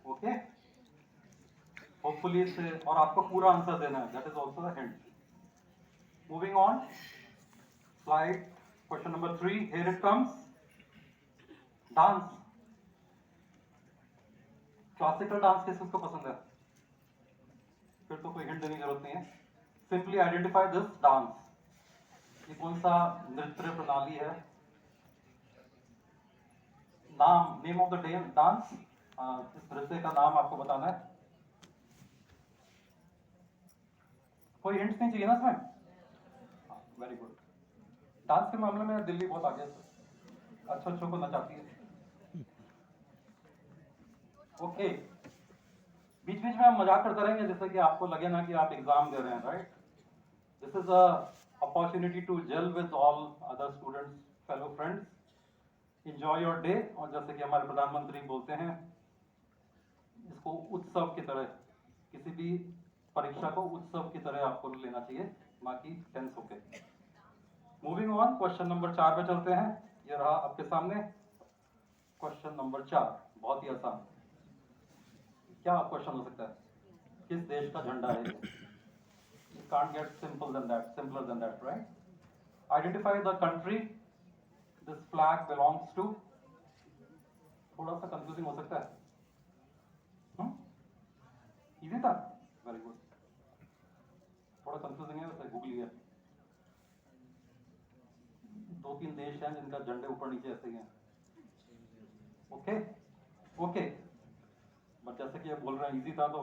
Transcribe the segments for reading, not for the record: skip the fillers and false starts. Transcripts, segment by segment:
Okay, hopefully इससे, और आपको पूरा आंसर देना है, that is also the hint. Moving on, slide question number 3, here it comes. Dance. Classical dance किसको पसंद है? फिर तो कोई हिंट देने की जरूरत नहीं है. Simply identify this dance. ये कौन सा नृत्य प्रणाली है? नाम, name of the day dance. इस नृत्य का नाम आपको बताना है. कोई हिंट्स नहीं चाहिए ना इसमें? Very good. डांस के मामले में दिल्ली बहुत आगे है, अच्छों को नचाती है. ओके, बीच बीच में हम मजाक करते रहेंगे जैसे कि आपको लगे ना कि आप एग्जाम दे रहे हैं, right? This is a opportunity to gel with all other students, fellow friends. Enjoy your day. और जैसे कि हमारे प्रधानमंत्री बोलते हैं, इसको उत्सव की तरह, किसी भी परीक्षा को उत्सव की तरह आपको लेना चाहिए, ना कि टेंस होके. मूविंग ऑन, क्वेश्चन नंबर 4 पे चलते हैं. ये रहा आपके सामने क्वेश्चन नंबर 4. बहुत ही आसान. क्या क्वेश्चन हो सकता है? किस देश का झंडा है ये? You can't get simple than that, simpler than that, right? Identify the country this flag belongs to. थोड़ा सा कंफ्यूजिंग हो सकता है. इजी था. Very good. थोड़ा कंफ्यूजिंग है वैसे, गूगल लिया. 2-3 देश हैं जिनका झंडे ऊपर नीचे ऐसे ही हैं. ओके ओके, बट जैसे कि आप बोल रहे हैं इजी था, तो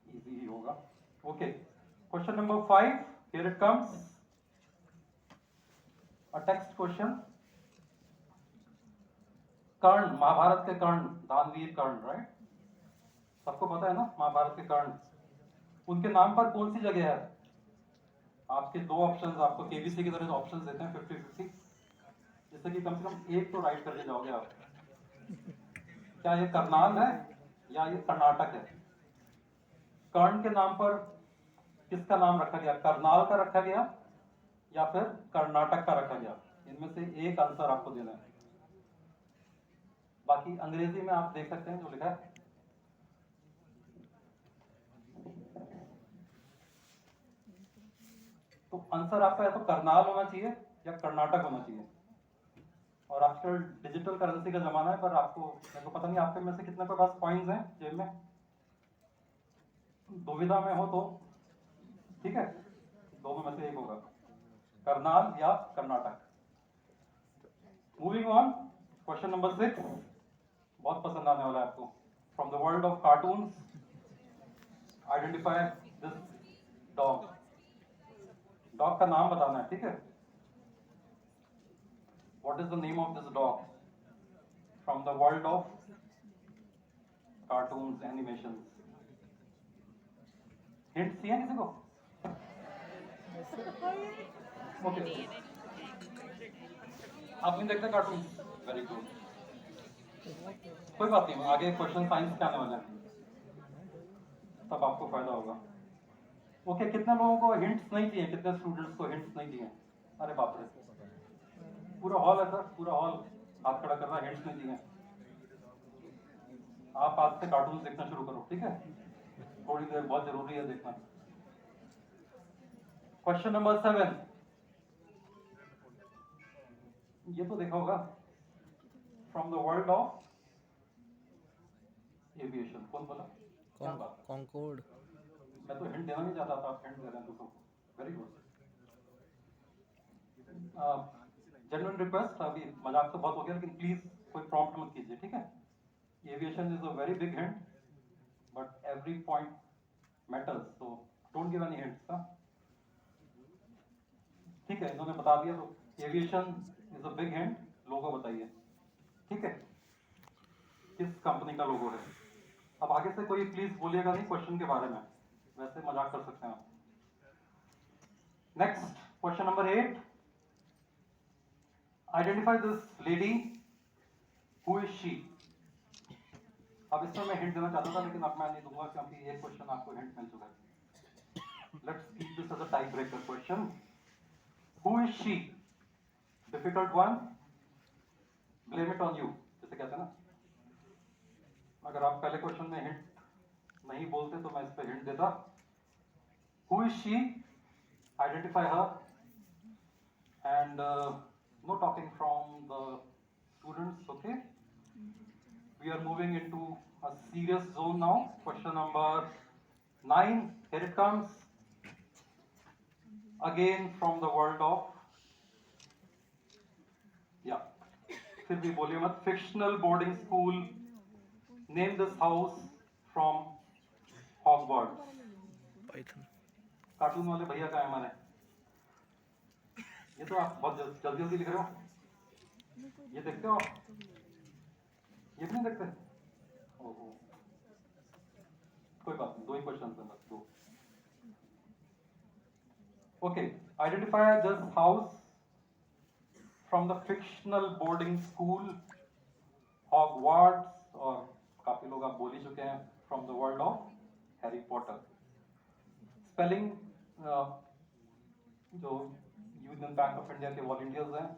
इजी ही होगा. Okay, question number 5, here it comes. A text question. Karna, Mahabharat के कर्ण, दानवीर कर्ण, राइट? सबको पता है ना महाभारत के कर्ण. उनके नाम पर कौन सी जगह है? आपके दो ऑप्शंस, आपको केबीसी की तरह ऑप्शंस देते हैं 50-50, जिससे कि कम से कम एक तो राइट करके जाओगे आप. क्या ये करनाल है या ये कर्नाटक है? कर्ण के नाम पर किसका नाम रखा गया? करनाल का रखा गया या फिर कर्नाटक का रखा गया? इनमें से एक आंसर आपको देना है. बाकी अंग्रेजी में आप देख सकते हैं जो लिखा है. तो आंसर आपका या तो करनाल होना चाहिए या कर्नाटक होना चाहिए. और आजकल डिजिटल करेंसी का जमाना है, पर आपको, मेरे को पता नहीं आपके में से कितने के पास कॉइन्स हैं जेब में. दुविधा में हो तो ठीक है, दोनों में से एक होगा, करनाल या Karnataka. Moving on, question number 6. बहुत पसंद आने वाला है आपको. From the world of cartoons, identify this dog. Dog का नाम बताना है, ठीक है? What is the name of this dog from the world of cartoons, animations. Hint चाहिए किसी को? ओके, आप नहीं देखते कार्टून? Very good. कोई बात नहीं, आगे क्वेश्चन साइंस के आने वाले हैं, तब आपको फायदा होगा. ओके, कितने लोगों को हिंट्स नहीं दिए? कितने स्टूडेंट्स को हिंट्स नहीं दिए? अरे बाप रे, पूरा हॉल है सर, पूरा हॉल हाथ खड़ा कर रहा है, हिंट्स नहीं दिए. आप आज से कार्टून देखना शुरू करो, ठीक है? थोड़ी देर बहुत जरूरी है देखना. Question number 7. ये तो देखा होगा. From the world of aviation. कौन बोला? क्या बात? कॉन्कोर्ड. मैं तो हिंट देना नहीं चाहता था, आप हिंट दे रहे हैं दूसरों को. Very good. जेन्युइन रिक्वेस्ट, अभी मजाक तो बहुत हो गया, लेकिन प्लीज कोई प्रॉम्प्ट मत कीजिए, ठीक है? Aviation is a very big hint, but every point matters, so don't give any hints. ठीक है, इन्होंने बता दिया, तो aviation is a big hint. Logo बताइए, ठीक है? किस कंपनी का लोगो है? अब आगे से कोई प्लीज बोलिएगा नहीं क्वेश्चन के बारे में, वैसे मजाक कर सकते हैं आप. Next, question number 8. Identify this lady. Who is she? अब इसमें मैं हिंट देना चाहता था, लेकिन अब मैं नहीं दूंगा, क्योंकि ये क्वेश्चन आपको हिंट मिल चुका है. Let's keep this as a type breaker question. Who is she? Difficult one, blame it on you, जैसे कहते हैं ना. अगर आप पहले क्वेश्चन में हिंट नहीं बोलते तो मैं इस पे हिंट देता. Who is she? Identify her. And no talking from the students, okay? We are moving into a serious zone now. Question number 9. Here it comes. Again from the world of, yeah, फिर भी बोलिए मत. Fictional boarding school. Name this house from Hogwarts. Python. Cartoon वाले भैया का है हमारे. ये तो आप बहुत जल्दी जल्दी लिख रहे हो. ये देखते हो आप? ये भी नहीं देखते? ओहो, कोई बात नहीं. 2 ही क्वेश्चन है बस. 2. Okay, identify this house from the fictional boarding school Hogwarts, और काफी लोग आप बोल ही चुके हैं, from the world of Harry Potter. Spelling, जो यूनियन बैंक ऑफ इंडिया के वॉलंटियर्स हैं,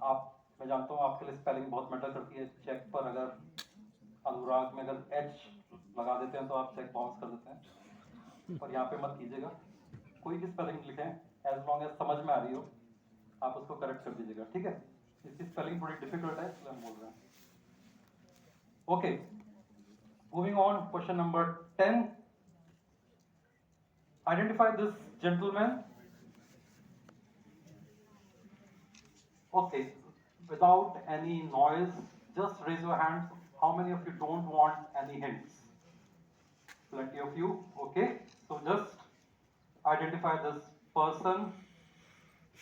आप, मैं जानता हूँ आपके लिए स्पेलिंग बहुत मैटर करती है. चेक पर अगर अनुराग में अगर एच लगा देते हैं तो आप चेक बाउंस कर देते हैं, पर यहाँ पे मत कीजिएगा. कोई भी स्पेलिंग लिखें, एज लॉन्ग एज समझ में आ रही हो, आप उसको करेक्ट कर दीजिएगा, ठीक है? इसकी स्पेलिंग थोड़ी डिफिकल्ट है, इसलिए हम बोल रहे हैं. Okay, moving on. Question number 10. Identify this gentleman. Okay, without any noise, just raise your hands. How many of you don't want any hints? Plenty of you. Okay, so just identify this person.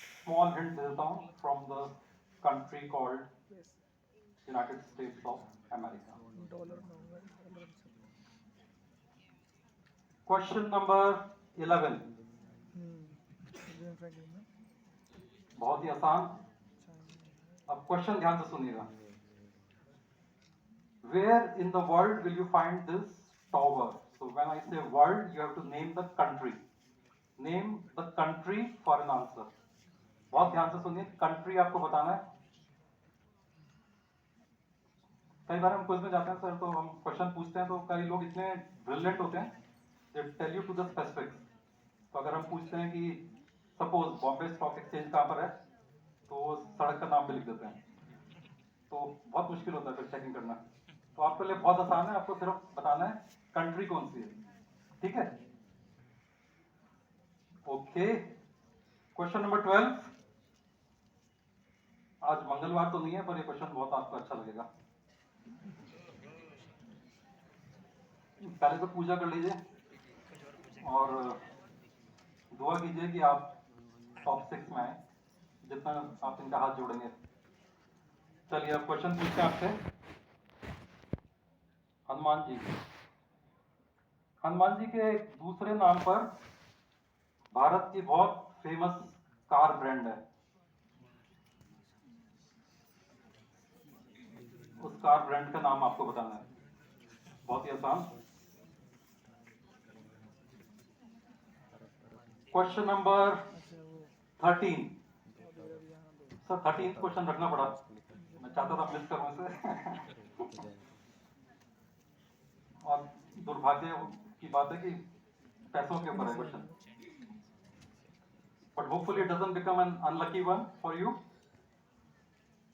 Small hint देता हूँ, from the country called United States of America. Question number 11. बहुत ही आसान. अब question ध्यान से सुनिएगा. Where in the world will you find this tower? So when I say world, you have to name the country. Name the country for an answer. बहुत ध्यान से सुनिए. कंट्री आपको बताना है. कई बार हम क्विज में जाते हैं सर, तो हम क्वेश्चन पूछते हैं तो कई लोग इतने ब्रिलियंट होते हैं, they tell you to the specifics. तो अगर हम पूछते हैं कि सपोज बॉम्बे स्टॉक एक्सचेंज कहाँ पर है, तो सड़क का नाम भी लिख देते हैं, तो बहुत मुश्किल होता है फिर चेकिंग करना. तो आपके लिए बहुत आसान है, आपको सिर्फ बताना है कंट्री कौन सी है, ठीक है? Okay, question number 12. आज मंगलवार तो नहीं है, पर ये क्वेश्चन बहुत आपको अच्छा लगेगा. पहले तो पूजा कर लीजिए और दुआ कीजिए कि आप टॉप 6 में आए, जितना आप इनका हाथ जोड़ेंगे. चलिए अब क्वेश्चन पूछते हैं आपसे. हनुमान जी. हनुमान जी के दूसरे नाम पर भारत की बहुत फेमस कार ब्रांड है. उस कार ब्रांड का नाम आपको बताना है. बहुत ही आसान. Question number 13. सर 13 क्वेश्चन रखना पड़ा, मैं चाहता था मिस करूं इसे. और दुर्भाग्य की बात है कि पैसों के ऊपर है question, but hopefully it doesn't become an unlucky one for you.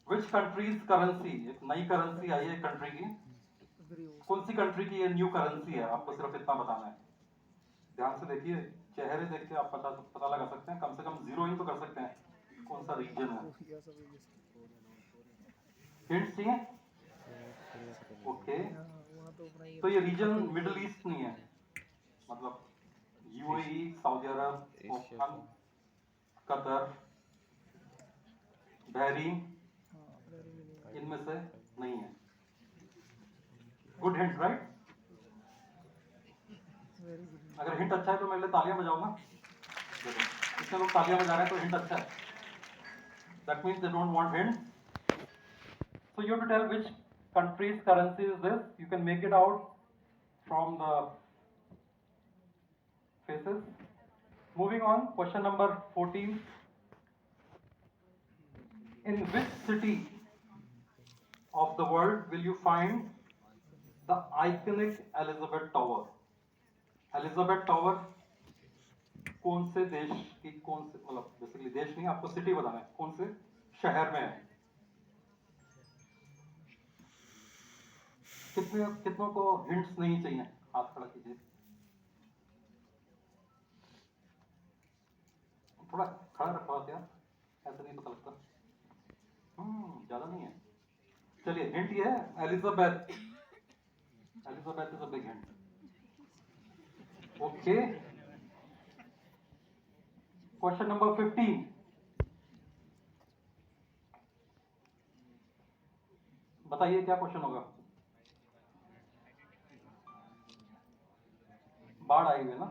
Which country's currency, एक नई करेंसी आई है कंट्री की, कौन सी कंट्री की ये न्यू करेंसी है, आपको सिर्फ इतना बताना है. ध्यान से देखिए, चेहरे देख के आप पता लगा सकते हैं, कम से कम जीरो इन तो कर सकते हैं कौन सा रीजन है. हिंट्स चाहिए? ओके, तो ये रीजन मिडिल ईस्ट नहीं है, मतलब यूएई, सऊदी अरब, ओमान, कतर, बहरीन, इनमें से नहीं है. Good hint, right? अगर हिंट अच्छा है तो मेरे लिए तालियां बजाओ ना. देखो कितने लोग तालियां बजा रहे हैं, तो हिंट अच्छा है. That means they don't want hint. So you have to tell which country's currency is this. You can make it out from the faces. Moving on, question number 14. In which city of the world will you find the iconic Elizabeth tower. Elizabeth tower कौन से देश की, कौन से, मतलब basically देश नहीं, आपको सिटी बताना है, कौन से शहर में है। कितनों को हिंट्स नहीं चाहिए, हाथ खड़ा कीजिए। थोड़ा खड़ा रखा हुआ क्या, ऐसा नहीं पता लगता। ज्यादा नहीं है। चलिए हिंट ये है, Elizabeth. Elizabeth is a big hint. Okay, question number 15। बताइए क्या क्वेश्चन होगा। बाढ़ आई हुई है ना।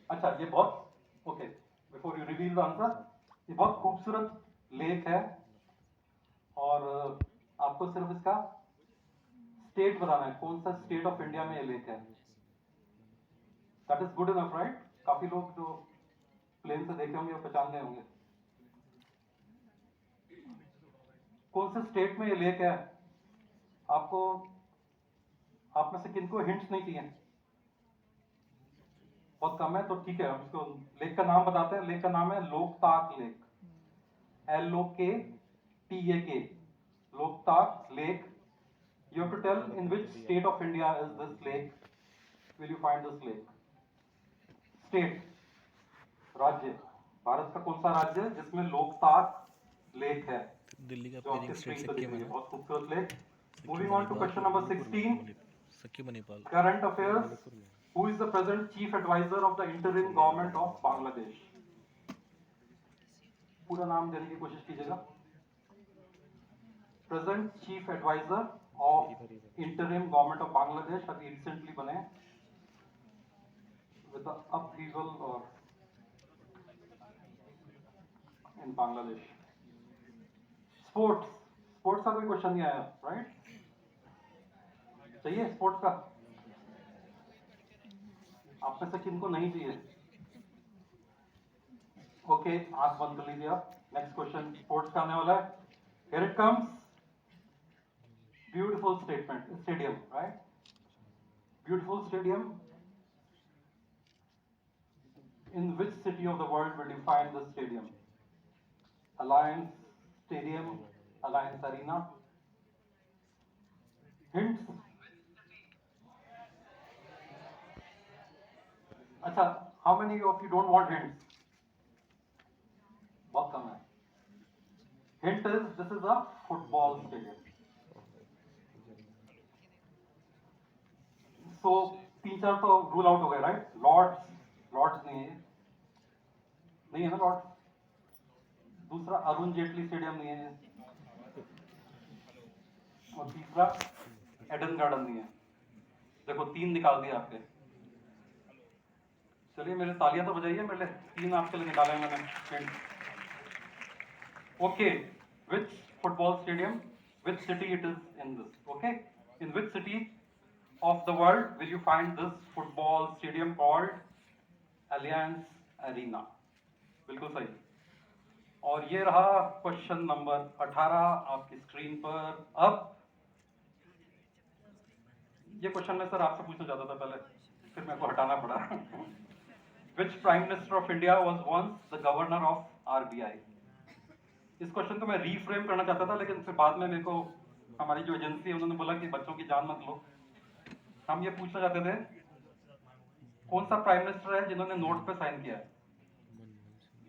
अच्छा, ये बहुत, okay, before you reveal the answer, ये बहुत खूबसूरत लेक है और आपको सिर्फ इसका स्टेट बताना है, कौन सा स्टेट ऑफ इंडिया में ये लेक है। That is good enough, right. काफी लोग जो प्लेन से देखे होंगे और पहचान गए होंगे। कौन से स्टेट में ये लेक है। आपको, आप में से किनको हिंट्स नहीं चाहिए, बहुत कम है, तो ठीक है, हम इसको लेक का नाम बताते हैं। लेक का नाम है Loktak lake. LOKTAK, Loktak lake. You have to tell in which state of India is this lake. Will you find this lake? State, राज्य, भारत का कौन सा राज्य है जिसमें लोकताक लेक है। दिल्ली का जो आपके पेरिंग स्टेट स्क्रीन पे दिख सिक्किम रही है है, ना। बहुत खूबसूरत lake. Sikkim Moving on to Manipur question number 16, Sikkim Manipal current affairs. Who is the present chief advisor of the interim government of Bangladesh? पूरा नाम देने की कोशिश कीजिएगा। Present chief advisor of interim government of Bangladesh, अभी रिसेंटली बने विद द अपहीवल और इन Bangladesh. Sports, sports का कोई क्वेश्चन नहीं आया, राइट। चाहिए स्पोर्ट्स का, आप में से किनको नहीं चाहिए। ओके, आंख बंद कर लीजिए आप। नेक्स्ट क्वेश्चन स्पोर्ट्स का आने वाला है। Here it comes. Beautiful statement, stadium, right. Beautiful stadium. In which city of the world will you find the stadium? Alliance Stadium, Alliance Arena. Hints. अच्छा, how many of you don't want hints? बहुत कम है। Hint is this is a football stadium. So 3-4 तो rule out हो गए, right? Lord's नहीं है, नहीं है ना लॉर्ड्स। दूसरा अरुण जेटली स्टेडियम नहीं है, और तीसरा एडन गार्डन नहीं है। देखो 3 निकाल दिए आपके। चलिए मेरे तालियां तो बजाइए, मेरे लिए 3 आपके लिए निकाले मैंने। Okay, which football stadium, which city it is in this? Okay, in which city of the world will you find this football stadium called Alliance Arena? बिल्कुल सही। और ये रहा क्वेश्चन नंबर 18 आपकी स्क्रीन पर। अब ये क्वेश्चन मैं सर आपसे पूछना चाहता था पहले, फिर मेरे को हटाना पड़ा। Which Prime Minister of India was once the governor of RBI? इस क्वेश्चन को मैं रीफ्रेम करना चाहता था, लेकिन फिर बाद में मेरे को हमारी जो एजेंसी है उन्होंने बोला कि बच्चों की जान मत लो। हम ये पूछना चाहते थे कौन सा प्राइम मिनिस्टर है जिन्होंने नोट पे साइन किया है।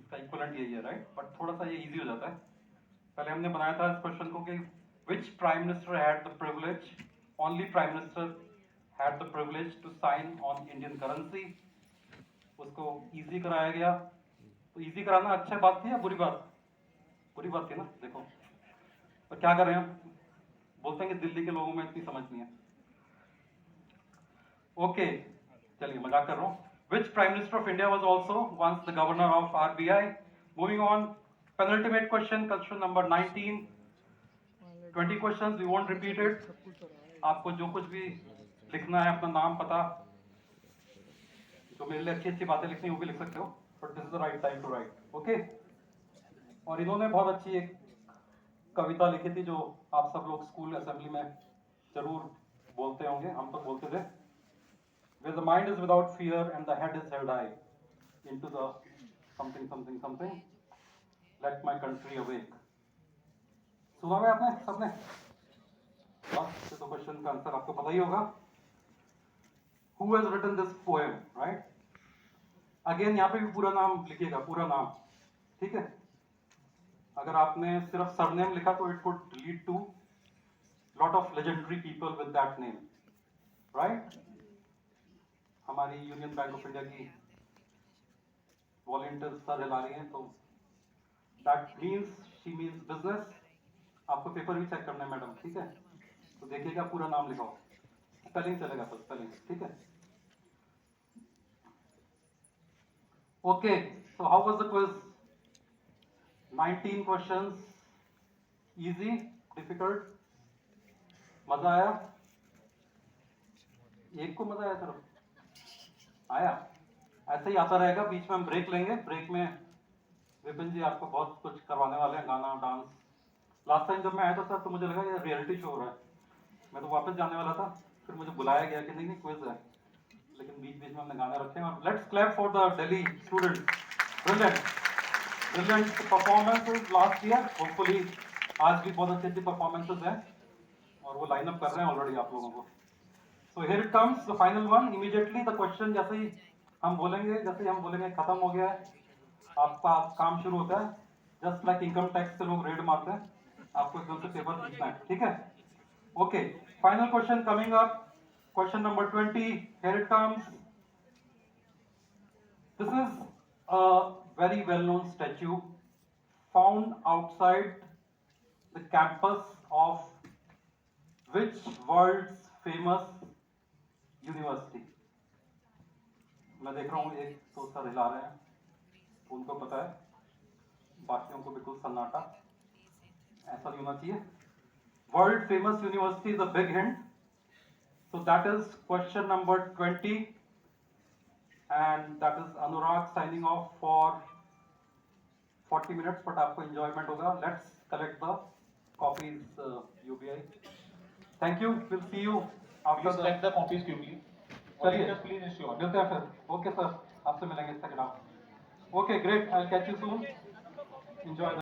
इसका इक्विवेलेंट यही है, राइट। बट थोड़ा सा ये इजी हो जाता है। पहले हमने बनाया था इस क्वेश्चन को कि which prime minister had the privilege, only prime minister had the privilege to sign on Indian currency. उसको इजी कराया गया। तो इजी कराना अच्छी बात थी या बुरी बात? बुरी बात थी ना। देखो तो क्या करें हम, बोलते हैं कि दिल्ली के लोगों में इतनी समझ नहीं है। ओके, चलिए मजाक कर रहा हूँ। Which Prime Minister of India was also once the governor of RBI? Moving on, penultimate question, question number 19. 20 questions, we won't repeat it. आपको जो कुछ भी लिखना है, अपना नाम, पता, जो मेरे लिए अच्छी अच्छी बातें लिखनी है वो भी लिख सकते हो, but this is the right time to write. Okay? और इन्होंने बहुत अच्छी एक कविता लिखी थी जो आप सब लोग स्कूल असेंबली में जरूर बोलते होंगे, हम तो बोलते थे, where the mind is without fear and the head is held high into the something, let my country awake. सुना हुआ है आपने सबने? ये तो क्वेश्चन का आंसर आपको पता ही होगा. Who has written this poem, right? Again यहाँ पे भी पूरा नाम लिखिएगा, पूरा नाम, ठीक है? अगर आपने सिर्फ सरनेम लिखा तो it could lead to lot of legendary people with that name, right? हमारी यूनियन बैंक ऑफ इंडिया की वॉलंटियर सर हिला रही हैं, तो that means she means business. आपको पेपर भी चेक करना है मैडम, ठीक है? तो देखिएगा पूरा नाम लिखाओ, स्पेलिंग चलेगा तो स्पेलिंग, ठीक है? Okay, so how was the quiz? 19 questions, easy, difficult, मजा आया? एक को मजा आया सिर्फ? आया? ऐसे ही आता रहेगा, बीच में हम ब्रेक लेंगे, ब्रेक में विपिन जी आपको बहुत कुछ करवाने वाले हैं, गाना, डांस. लास्ट टाइम जब मैं आया था सर तो मुझे लगा ये रियलिटी शो हो रहा है, मैं तो वापस जाने वाला था, फिर मुझे बुलाया गया कि नहीं क्विज है, लेकिन बीच बीच में हमने गाने रखे हैं. और let's clap for the Delhi students. Brilliant performances last year, hopefully आज भी बहुत अच्छी अच्छी परफॉर्मेंसेस हैं और वो लाइन अप कर रहे हैं ऑलरेडी आप लोगों को. So here it comes the final one. Immediately the question जैसे ही हम बोलेंगे खत्म हो गया है, आपका काम शुरू होता है. जस्ट लाइक इनकम टैक्स से लोग रेड मारते हैं, आपको एकदम से पेपर खींचना है, ठीक है? Okay, final question coming up, question number 20. Here it comes. This is a very well-known statue found outside the campus of which world's famous university? मैं देख रहा हूँ एक तो सर हिला रहे हैं, उनको पता है, बाकियों को बिल्कुल सन्नाटा. ऐसा नहीं होना चाहिए. World famous university is a big hint. So that is question number 20. And that is Anurag signing off for 40 minutes, but आपको enjoyment होगा. Let's collect the copies, UBI. Thank you. We'll see you after Please collect the copies quickly. चलिए, Please ensure. मिलते हैं फिर. Okay sir, आपसे मिलेंगे Instagram. Okay, great. I'll catch you soon. Enjoy.